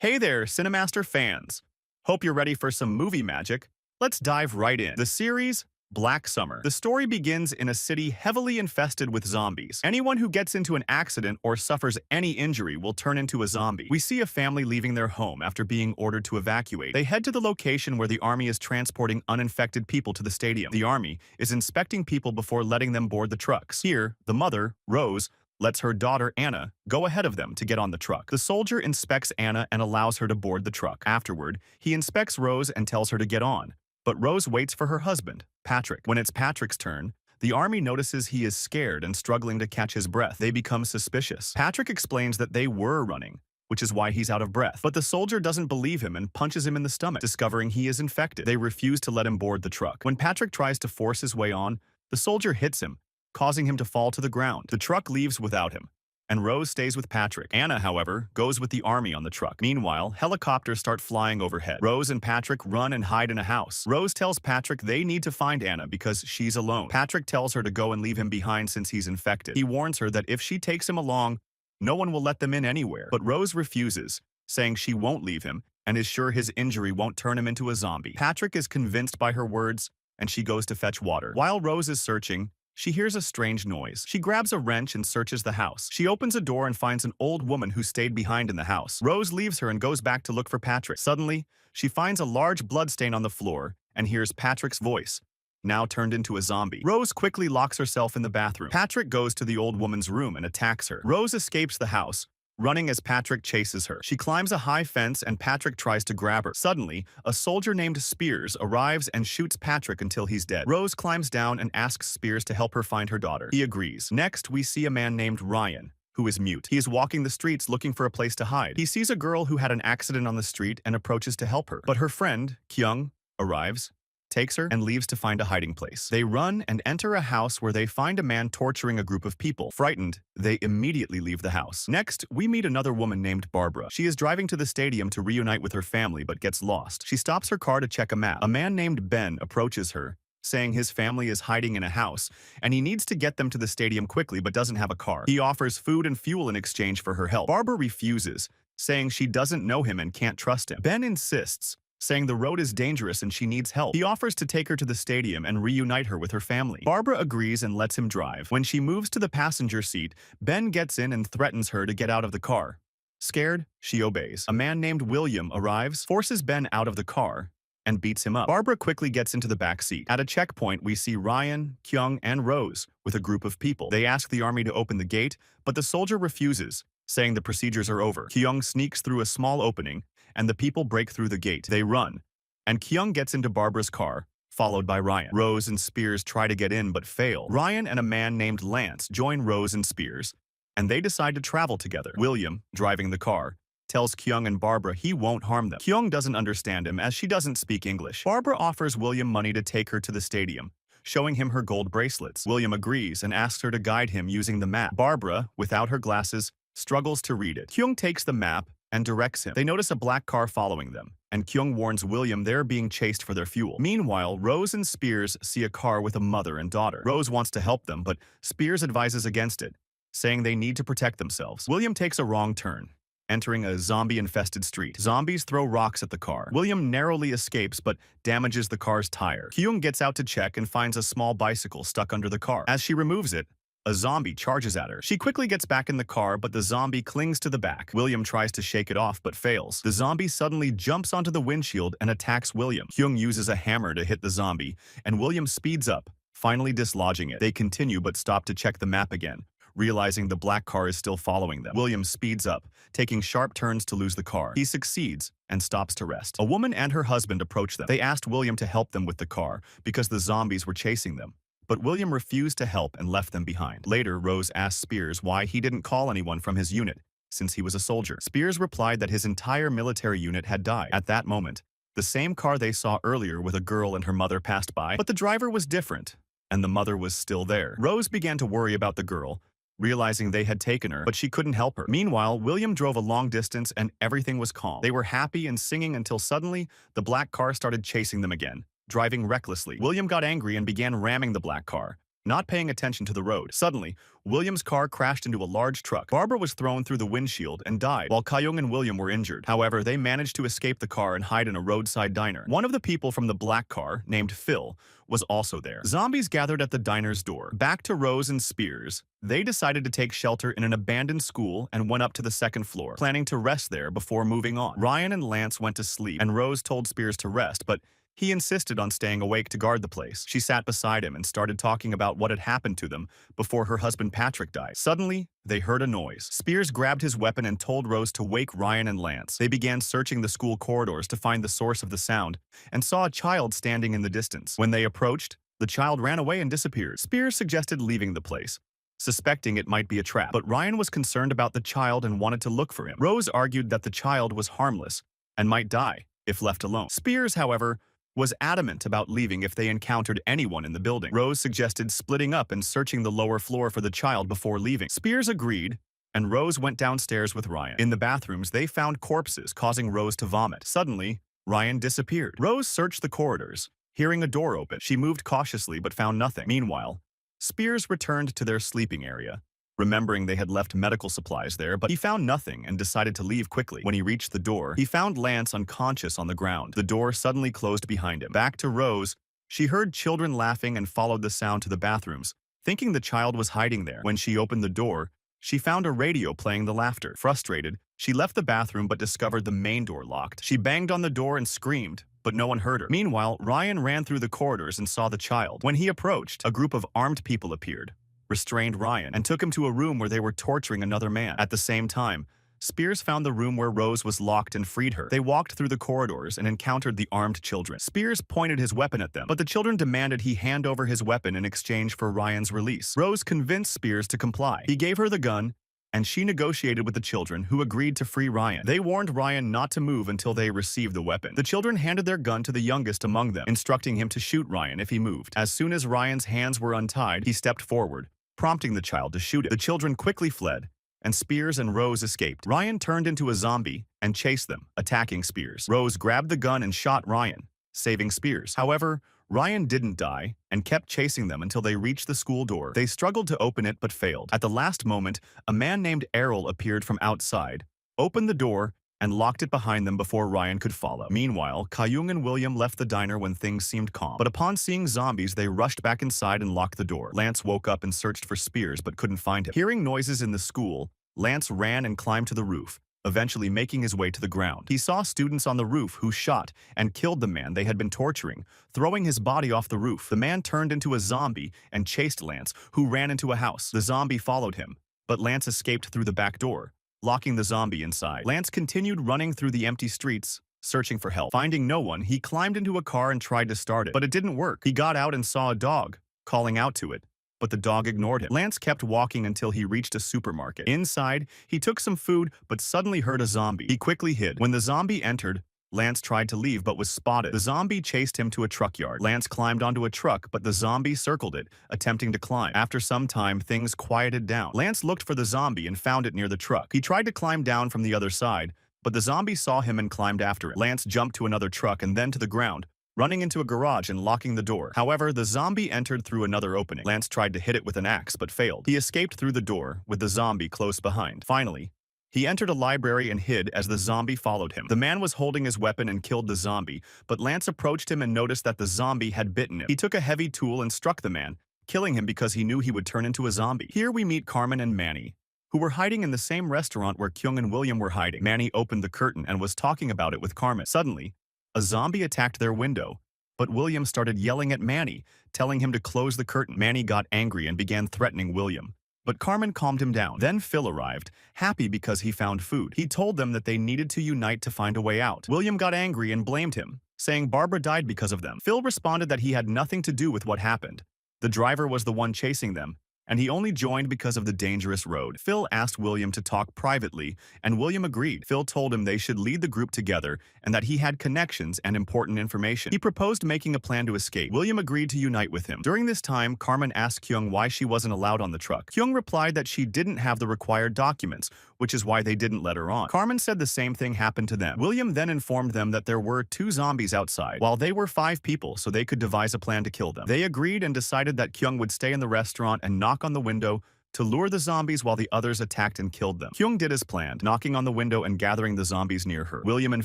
Hey there, Cinemaster fans! Hope you're ready for some movie magic. Let's dive right in. The series, Black Summer. The story begins in a city heavily infested with zombies. Anyone who gets into an accident or suffers any injury will turn into a zombie. We see a family leaving their home after being ordered to evacuate. They head to the location where the army is transporting uninfected people to the stadium. The army is inspecting people before letting them board the trucks. Here, the mother, Rose, lets her daughter, Anna, go ahead of them to get on the truck. The soldier inspects Anna and allows her to board the truck. Afterward, he inspects Rose and tells her to get on. But Rose waits for her husband, Patrick. When it's Patrick's turn, the army notices he is scared and struggling to catch his breath. They become suspicious. Patrick explains that they were running, which is why he's out of breath. But the soldier doesn't believe him and punches him in the stomach, discovering he is infected. They refuse to let him board the truck. When Patrick tries to force his way on, the soldier hits him, causing him to fall to the ground. The truck leaves without him, and Rose stays with Patrick. Anna, however, goes with the army on the truck. Meanwhile, helicopters start flying overhead. Rose and Patrick run and hide in a house. Rose tells Patrick they need to find Anna because she's alone. Patrick tells her to go and leave him behind since he's infected. He warns her that if she takes him along, no one will let them in anywhere. But Rose refuses, saying she won't leave him and is sure his injury won't turn him into a zombie. Patrick is convinced by her words, and she goes to fetch water. While Rose is searching, she hears a strange noise. She grabs a wrench and searches the house. She opens a door and finds an old woman who stayed behind in the house. Rose leaves her and goes back to look for Patrick. Suddenly, she finds a large bloodstain on the floor and hears Patrick's voice, now turned into a zombie. Rose quickly locks herself in the bathroom. Patrick goes to the old woman's room and attacks her. Rose escapes the house, running as Patrick chases her. She climbs a high fence and Patrick tries to grab her. Suddenly, a soldier named Spears arrives and shoots Patrick until he's dead. Rose climbs down and asks Spears to help her find her daughter. He agrees. Next, we see a man named Ryan, who is mute. He is walking the streets looking for a place to hide. He sees a girl who had an accident on the street and approaches to help her. But her friend, Kyung, arrives, takes her, and leaves to find a hiding place. They run and enter a house where they find a man torturing a group of people. Frightened, they immediately leave the house. Next, we meet another woman named Barbara. She is driving to the stadium to reunite with her family but gets lost. She stops her car to check a map. A man named Ben approaches her, saying his family is hiding in a house, and he needs to get them to the stadium quickly but doesn't have a car. He offers food and fuel in exchange for her help. Barbara refuses, saying she doesn't know him and can't trust him. Ben insists, saying the road is dangerous and she needs help. He offers to take her to the stadium and reunite her with her family. Barbara agrees and lets him drive. When she moves to the passenger seat, Ben gets in and threatens her to get out of the car. Scared, she obeys. A man named William arrives, forces Ben out of the car, and beats him up. Barbara quickly gets into the back seat. At a checkpoint, we see Ryan, Kyung, and Rose with a group of people. They ask the army to open the gate, but the soldier refuses, saying the procedures are over. Kyung sneaks through a small opening, and the people break through the gate. They run, and Kyung gets into Barbara's car, followed by Ryan. Rose and Spears try to get in but fail. Ryan and a man named Lance join Rose and Spears, and they decide to travel together. William, driving the car, tells Kyung and Barbara he won't harm them. Kyung doesn't understand him as she doesn't speak English. Barbara offers William money to take her to the stadium, showing him her gold bracelets. William agrees and asks her to guide him using the map. Barbara, without her glasses, struggles to read it. Kyung takes the map and directs him. They notice a black car following them, and Kyung warns William they're being chased for their fuel. Meanwhile, Rose and Spears see a car with a mother and daughter. Rose wants to help them, but Spears advises against it, saying they need to protect themselves. William takes a wrong turn, entering a zombie-infested street. Zombies throw rocks at the car. William narrowly escapes but damages the car's tire. Kyung gets out to check and finds a small bicycle stuck under the car. As she removes it, a zombie charges at her. She quickly gets back in the car, but the zombie clings to the back. William tries to shake it off, but fails. The zombie suddenly jumps onto the windshield and attacks William. Kyung uses a hammer to hit the zombie, and William speeds up, finally dislodging it. They continue but stop to check the map again, realizing the black car is still following them. William speeds up, taking sharp turns to lose the car. He succeeds and stops to rest. A woman and her husband approach them. They asked William to help them with the car because the zombies were chasing them. But William refused to help and left them behind. Later, Rose asked Spears why he didn't call anyone from his unit, since he was a soldier. Spears replied that his entire military unit had died. At that moment, the same car they saw earlier with a girl and her mother passed by, but the driver was different, and the mother was still there. Rose began to worry about the girl, realizing they had taken her, but she couldn't help her. Meanwhile, William drove a long distance and everything was calm. They were happy and singing until suddenly, the black car started chasing them again, driving recklessly. William got angry and began ramming the black car, not paying attention to the road. Suddenly, William's car crashed into a large truck. Barbara was thrown through the windshield and died, while Kyung and William were injured. However, they managed to escape the car and hide in a roadside diner. One of the people from the black car, named Phil, was also there. Zombies gathered at the diner's door. Back to Rose and Spears, they decided to take shelter in an abandoned school and went up to the second floor, planning to rest there before moving on. Ryan and Lance went to sleep, and Rose told Spears to rest, but he insisted on staying awake to guard the place. She sat beside him and started talking about what had happened to them before her husband Patrick died. Suddenly, they heard a noise. Spears grabbed his weapon and told Rose to wake Ryan and Lance. They began searching the school corridors to find the source of the sound and saw a child standing in the distance. When they approached, the child ran away and disappeared. Spears suggested leaving the place, suspecting it might be a trap, but Ryan was concerned about the child and wanted to look for him. Rose argued that the child was harmless and might die if left alone. Spears, however, was adamant about leaving if they encountered anyone in the building. Rose suggested splitting up and searching the lower floor for the child before leaving. Spears agreed, and Rose went downstairs with Ryan. In the bathrooms, they found corpses, causing Rose to vomit. Suddenly, Ryan disappeared. Rose searched the corridors, hearing a door open. She moved cautiously but found nothing. Meanwhile, Spears returned to their sleeping area, remembering they had left medical supplies there, but he found nothing and decided to leave quickly. When he reached the door, he found Lance unconscious on the ground. The door suddenly closed behind him. Back to Rose, she heard children laughing and followed the sound to the bathrooms, thinking the child was hiding there. When she opened the door, she found a radio playing the laughter. Frustrated, she left the bathroom but discovered the main door locked. She banged on the door and screamed, but no one heard her. Meanwhile, Ryan ran through the corridors and saw the child. When he approached, a group of armed people appeared, restrained Ryan, and took him to a room where they were torturing another man. At the same time, Spears found the room where Rose was locked and freed her. They walked through the corridors and encountered the armed children. Spears pointed his weapon at them, but the children demanded he hand over his weapon in exchange for Ryan's release. Rose convinced Spears to comply. He gave her the gun, and she negotiated with the children, who agreed to free Ryan. They warned Ryan not to move until they received the weapon. The children handed their gun to the youngest among them, instructing him to shoot Ryan if he moved. As soon as Ryan's hands were untied, he stepped forward, prompting the child to shoot it. The children quickly fled, and Spears and Rose escaped. Ryan turned into a zombie and chased them, attacking Spears. Rose grabbed the gun and shot Ryan, saving Spears. However, Ryan didn't die and kept chasing them until they reached the school door. They struggled to open it but failed. At the last moment, a man named Errol appeared from outside, opened the door, and locked it behind them before Ryan could follow. Meanwhile, Kyung and William left the diner when things seemed calm. But upon seeing zombies, they rushed back inside and locked the door. Lance woke up and searched for Spears but couldn't find him. Hearing noises in the school, Lance ran and climbed to the roof, eventually making his way to the ground. He saw students on the roof who shot and killed the man they had been torturing, throwing his body off the roof. The man turned into a zombie and chased Lance, who ran into a house. The zombie followed him, but Lance escaped through the back door, locking the zombie inside. Lance continued running through the empty streets, searching for help. Finding no one, he climbed into a car and tried to start it, but it didn't work. He got out and saw a dog, calling out to it, but the dog ignored him. Lance kept walking until he reached a supermarket. Inside, he took some food, but suddenly heard a zombie. He quickly hid. When the zombie entered, Lance tried to leave but was spotted. The zombie chased him to a truck yard. Lance climbed onto a truck, but the zombie circled it, attempting to climb. After some time, things quieted down. Lance looked for the zombie and found it near the truck. He tried to climb down from the other side, but the zombie saw him and climbed after it. Lance jumped to another truck and then to the ground, running into a garage and locking the door. However, the zombie entered through another opening. Lance tried to hit it with an axe but failed. He escaped through the door, with the zombie close behind. Finally, he entered a library and hid as the zombie followed him. The man was holding his weapon and killed the zombie, but Lance approached him and noticed that the zombie had bitten him. He took a heavy tool and struck the man, killing him because he knew he would turn into a zombie. Here we meet Carmen and Manny, who were hiding in the same restaurant where Kyung and William were hiding. Manny opened the curtain and was talking about it with Carmen. Suddenly, a zombie attacked their window, but William started yelling at Manny, telling him to close the curtain. Manny got angry and began threatening William, but Carmen calmed him down. Then Phil arrived, happy because he found food. He told them that they needed to unite to find a way out. William got angry and blamed him, saying Barbara died because of them. Phil responded that he had nothing to do with what happened. The driver was the one chasing them, and he only joined because of the dangerous road. Phil asked William to talk privately, and William agreed. Phil told him they should lead the group together and that he had connections and important information. He proposed making a plan to escape. William agreed to unite with him. During this time, Carmen asked Kyung why she wasn't allowed on the truck. Kyung replied that she didn't have the required documents, which is why they didn't let her on. Carmen said the same thing happened to them. William then informed them that there were 2 zombies outside, while they were 5 people, so they could devise a plan to kill them. They agreed and decided that Kyung would stay in the restaurant and knock on the window to lure the zombies while the others attacked and killed them. Kyung did as planned, knocking on the window and gathering the zombies near her. William and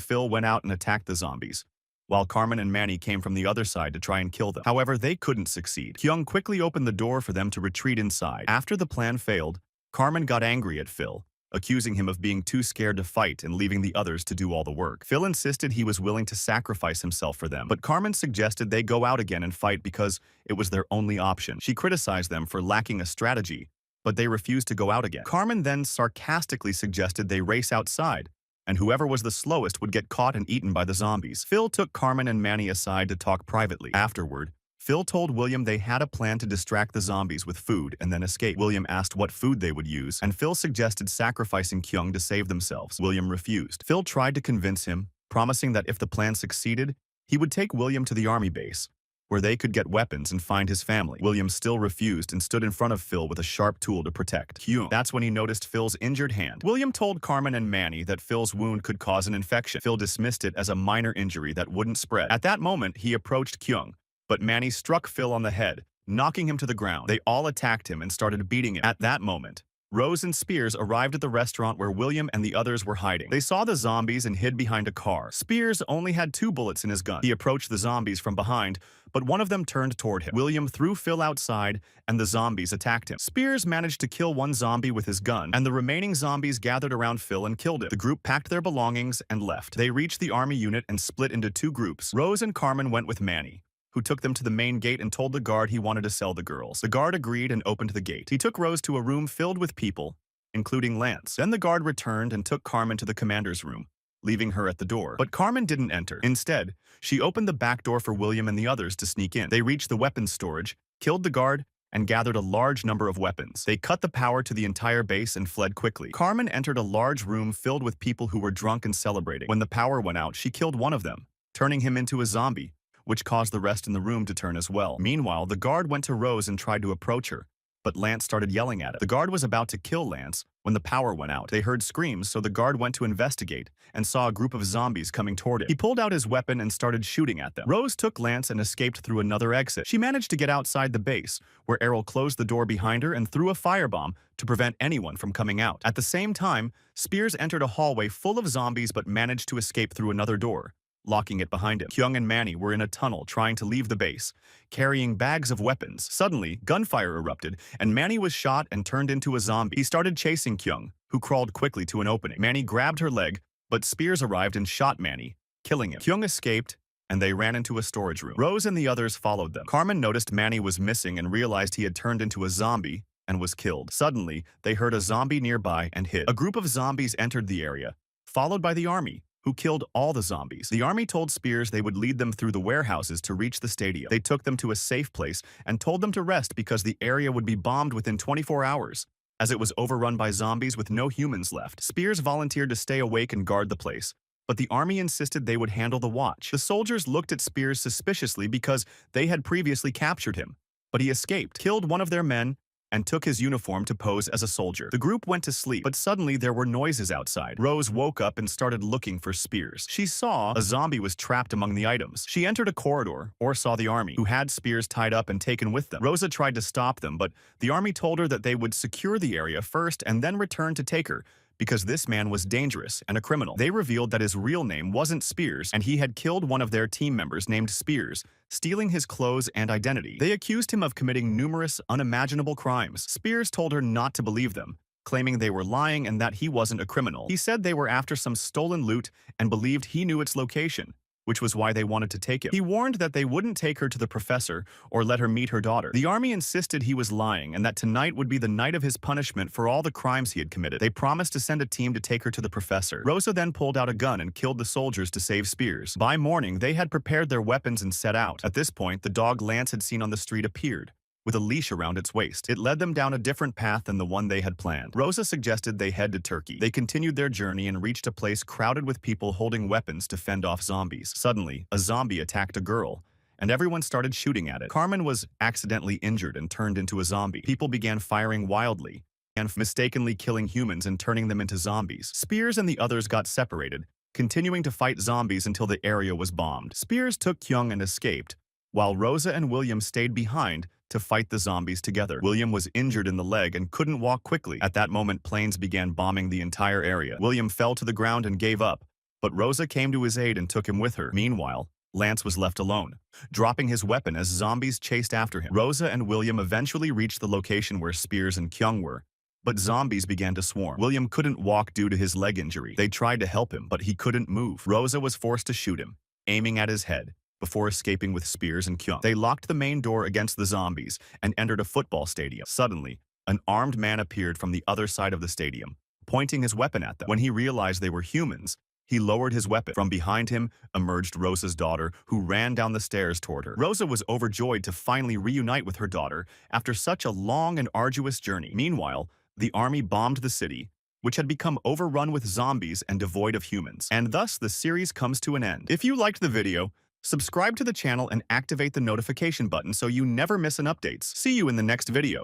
Phil went out and attacked the zombies, while Carmen and Manny came from the other side to try and kill them. However, they couldn't succeed. Kyung quickly opened the door for them to retreat inside. After the plan failed, Carmen got angry at Phil, accusing him of being too scared to fight and leaving the others to do all the work. Phil insisted he was willing to sacrifice himself for them, but Carmen suggested they go out again and fight because it was their only option. She criticized them for lacking a strategy, but they refused to go out again. Carmen then sarcastically suggested they race outside, and whoever was the slowest would get caught and eaten by the zombies. Phil took Carmen and Manny aside to talk privately. Afterward, Phil told William they had a plan to distract the zombies with food and then escape. William asked what food they would use, and Phil suggested sacrificing Kyung to save themselves. William refused. Phil tried to convince him, promising that if the plan succeeded, he would take William to the army base, where they could get weapons and find his family. William still refused and stood in front of Phil with a sharp tool to protect Kyung. That's when he noticed Phil's injured hand. William told Carmen and Manny that Phil's wound could cause an infection. Phil dismissed it as a minor injury that wouldn't spread. At that moment, he approached Kyung, but Manny struck Phil on the head, knocking him to the ground. They all attacked him and started beating him. At that moment, Rose and Spears arrived at the restaurant where William and the others were hiding. They saw the zombies and hid behind a car. Spears only had 2 bullets in his gun. He approached the zombies from behind, but one of them turned toward him. William threw Phil outside, and the zombies attacked him. Spears managed to kill 1 zombie with his gun, and the remaining zombies gathered around Phil and killed him. The group packed their belongings and left. They reached the army unit and split into 2 groups. Rose and Carmen went with Manny, who took them to the main gate and told the guard he wanted to sell the girls. The guard agreed and opened the gate. He took Rose to a room filled with people, including Lance. Then the guard returned and took Carmen to the commander's room, leaving her at the door. But Carmen didn't enter. Instead, she opened the back door for William and the others to sneak in. They reached the weapons storage, killed the guard, and gathered a large number of weapons. They cut the power to the entire base and fled quickly. Carmen entered a large room filled with people who were drunk and celebrating. When the power went out, she killed one of them, turning him into a zombie, which caused the rest in the room to turn as well. Meanwhile, the guard went to Rose and tried to approach her, but Lance started yelling at him. The guard was about to kill Lance when the power went out. They heard screams, so the guard went to investigate and saw a group of zombies coming toward him. He pulled out his weapon and started shooting at them. Rose took Lance and escaped through another exit. She managed to get outside the base, where Errol closed the door behind her and threw a firebomb to prevent anyone from coming out. At the same time, Spears entered a hallway full of zombies but managed to escape through another door, locking it behind him. Kyung and Manny were in a tunnel trying to leave the base, carrying bags of weapons. Suddenly, gunfire erupted, and Manny was shot and turned into a zombie. He started chasing Kyung, who crawled quickly to an opening. Manny grabbed her leg, but Spears arrived and shot Manny, killing him. Kyung escaped, and they ran into a storage room. Rose and the others followed them. Carmen noticed Manny was missing and realized he had turned into a zombie and was killed. Suddenly, they heard a zombie nearby and hid. A group of zombies entered the area, followed by the army, who killed all the zombies. The army told Spears they would lead them through the warehouses to reach the stadium. They took them to a safe place and told them to rest because the area would be bombed within 24 hours, as it was overrun by zombies with no humans left. Spears volunteered to stay awake and guard the place, but the army insisted they would handle the watch. The soldiers looked at Spears suspiciously because they had previously captured him, but he escaped, killed one of their men, and took his uniform to pose as a soldier. The group went to sleep, but suddenly there were noises outside. Rose woke up and started looking for Spears. She saw a zombie was trapped among the items. She entered a corridor, or saw the army, who had Spears tied up and taken with them. Rosa tried to stop them, but the army told her that they would secure the area first and then return to take her, because this man was dangerous and a criminal. They revealed that his real name wasn't Spears, and he had killed one of their team members named Spears, stealing his clothes and identity. They accused him of committing numerous, unimaginable crimes. Spears told her not to believe them, claiming they were lying and that he wasn't a criminal. He said they were after some stolen loot and believed he knew its location, which was why they wanted to take him. He warned that they wouldn't take her to the professor or let her meet her daughter. The army insisted he was lying and that tonight would be the night of his punishment for all the crimes he had committed. They promised to send a team to take her to the professor. Rosa then pulled out a gun and killed the soldiers to save Spears. By morning, they had prepared their weapons and set out. At this point, the dog Lance had seen on the street appeared, with a leash around its waist. It led them down a different path than the one they had planned. Rosa suggested they head to Turkey. They continued their journey and reached a place crowded with people holding weapons to fend off zombies. Suddenly, a zombie attacked a girl, and everyone started shooting at it. Carmen was accidentally injured and turned into a zombie. People began firing wildly and mistakenly killing humans and turning them into zombies. Spears and the others got separated, continuing to fight zombies until the area was bombed. Spears took Kyung and escaped, while Rosa and William stayed behind to fight the zombies together. William was injured in the leg and couldn't walk quickly. At that moment, planes began bombing the entire area. William fell to the ground and gave up, but Rosa came to his aid and took him with her. Meanwhile, Lance was left alone, dropping his weapon as zombies chased after him. Rosa and William eventually reached the location where Spears and Kyung were, but zombies began to swarm. William couldn't walk due to his leg injury. They tried to help him, but he couldn't move. Rosa was forced to shoot him, aiming at his head, before escaping with Spears and Kyung. They locked the main door against the zombies and entered a football stadium. Suddenly, an armed man appeared from the other side of the stadium, pointing his weapon at them. When he realized they were humans, he lowered his weapon. From behind him emerged Rosa's daughter, who ran down the stairs toward her. Rosa was overjoyed to finally reunite with her daughter after such a long and arduous journey. Meanwhile, the army bombed the city, which had become overrun with zombies and devoid of humans. And thus, the series comes to an end. If you liked the video, subscribe to the channel and activate the notification button so you never miss an updates. See you in the next video.